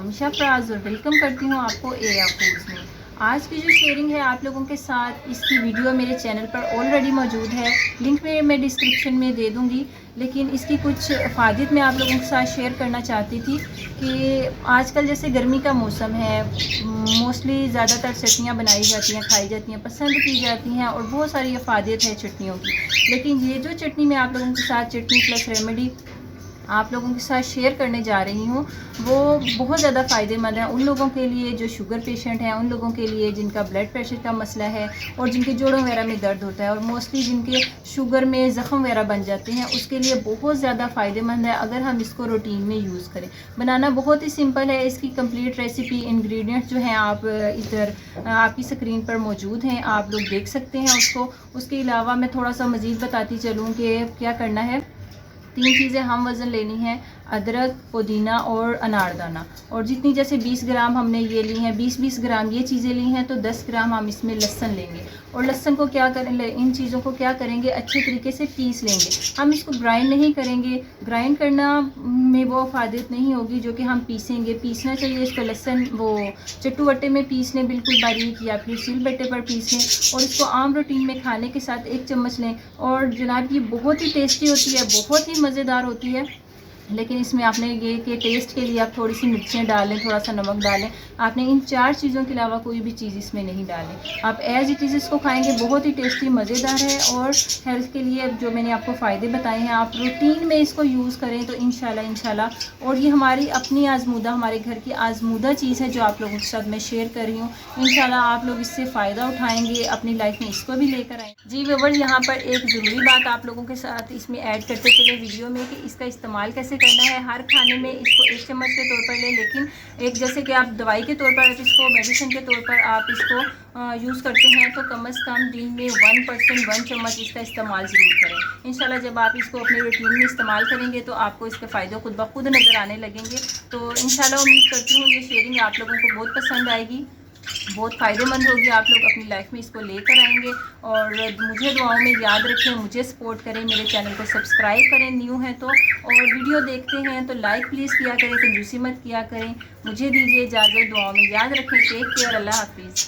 मोनिशा फराज और वेलकम करती हूँ आपको एया फूड्स में। आज की जो शेयरिंग है आप लोगों के साथ, इसकी वीडियो मेरे चैनल पर ऑलरेडी मौजूद है, लिंक मैं डिस्क्रिप्शन में दे दूँगी। लेकिन इसकी कुछ फ़ायदे मैं आप लोगों के साथ शेयर करना चाहती थी कि आजकल जैसे गर्मी का मौसम है, मोस्टली ज़्यादातर चटनियाँ बनाई जाती हैं, खाई जाती हैं, पसंद की जाती हैं और बहुत सारी अफादियत है चटनियों की। लेकिन ये जो चटनी मैं आप लोगों के साथ चटनी प्लस रेमेडी आप लोगों के साथ शेयर करने जा रही हूँ, वो बहुत ज़्यादा फ़ायदेमंद है उन लोगों के लिए जो शुगर पेशेंट हैं, उन लोगों के लिए जिनका ब्लड प्रेशर का मसला है और जिनके जोड़ों वगैरह में दर्द होता है और मोस्टली जिनके शुगर में ज़ख़म वगैरह बन जाते हैं, उसके लिए बहुत ज़्यादा फ़ायदेमंद है अगर हम इसको रूटीन में यूज़ करें। बनाना बहुत ही सिंपल है। इसकी कंप्लीट रेसिपी, इंग्रेडिएंट्स जो हैं आप इधर आपकी स्क्रीन पर मौजूद हैं, आप लोग देख सकते हैं उसको। उसके अलावा मैं थोड़ा सा मज़ीद बताती चलूँ कि क्या करना है। 3 चीज़ें हम वज़न लेनी है, अदरक, पुदीना और अनारदाना। और जितनी जैसे 20 ग्राम हमने ये ली हैं, 20-20 ग्राम ये चीज़ें ली हैं, तो 10 ग्राम हम इसमें लहसुन लेंगे। और लहसुन को क्या करें, इन चीज़ों को क्या करेंगे, अच्छे तरीके से पीस लेंगे। हम इसको ग्राइंड नहीं करेंगे, ग्राइंड करना में वो फ़ायदेत नहीं होगी जो कि हम पीसेंगे। पीसना चाहिए इसको, लहसुन वो चट्टू वट्टे में पीस लें बिल्कुल बारीक, या फिर सिल बट्टे पर पीस लें और इसको आम रूटीन में खाने के साथ 1 चम्मच लें। और जनाब ये बहुत ही टेस्टी होती है, बहुत ही मज़ेदार होती है। लेकिन इसमें आपने ये कि टेस्ट के लिए आप थोड़ी सी मिर्चें डालें, थोड़ा सा नमक डालें। आपने इन 4 चीज़ों के अलावा कोई भी चीज़ इसमें नहीं डालें। आप एज़ इट इज़ इसको खाएंगे, बहुत ही टेस्टी मज़ेदार है। और हेल्थ के लिए जो मैंने आपको फ़ायदे बताए हैं, आप रूटीन में इसको यूज़ करें तो इंशाल्लाह। और ये हमारी अपनी आज़मूदा, हमारे घर की आज़मूदा चीज़ है जो आप लोगों के साथ मैं शेयर कर रही हूँ। इंशाल्लाह आप लोग इससे फ़ायदा उठाएँगे, अपनी लाइफ में इसको भी लेकर आएँ। जी व्यूअर्स, यहाँ पर एक ज़रूरी बात आप लोगों के साथ इसमें ऐड करते चले वीडियो में कि इसका इस्तेमाल कैसे करना है। हर खाने में इसको 1 चम्मच के तौर पर लें, लेकिन एक जैसे कि आप दवाई के तौर पर, इसको मेडिसिन के तौर पर आप इसको यूज़ करते हैं, तो कम से कम दिन में 1 चम्मच इसका इस्तेमाल ज़रूर करें। इंशाल्लाह जब आप इसको अपने रूटीन में इस्तेमाल करेंगे तो आपको इसके फ़ायदे खुद ब खुद नज़र आने लगेंगे। तो इंशाल्लाह उम्मीद करती हूँ ये शेयरिंग आप लोगों को बहुत पसंद आएगी, बहुत फ़ायदेमंद होगी। आप लोग अपनी लाइफ में इसको लेकर आएंगे और मुझे दुआओं में याद रखें, मुझे सपोर्ट करें, मेरे चैनल को सब्सक्राइब करें न्यू हैं तो, और वीडियो देखते हैं तो लाइक प्लीज़ किया करें, कंजूसी मत किया करें। मुझे दीजिए इजाज़त, दुआओं में याद रखें। टेक केयर, अल्लाह हाफिज़।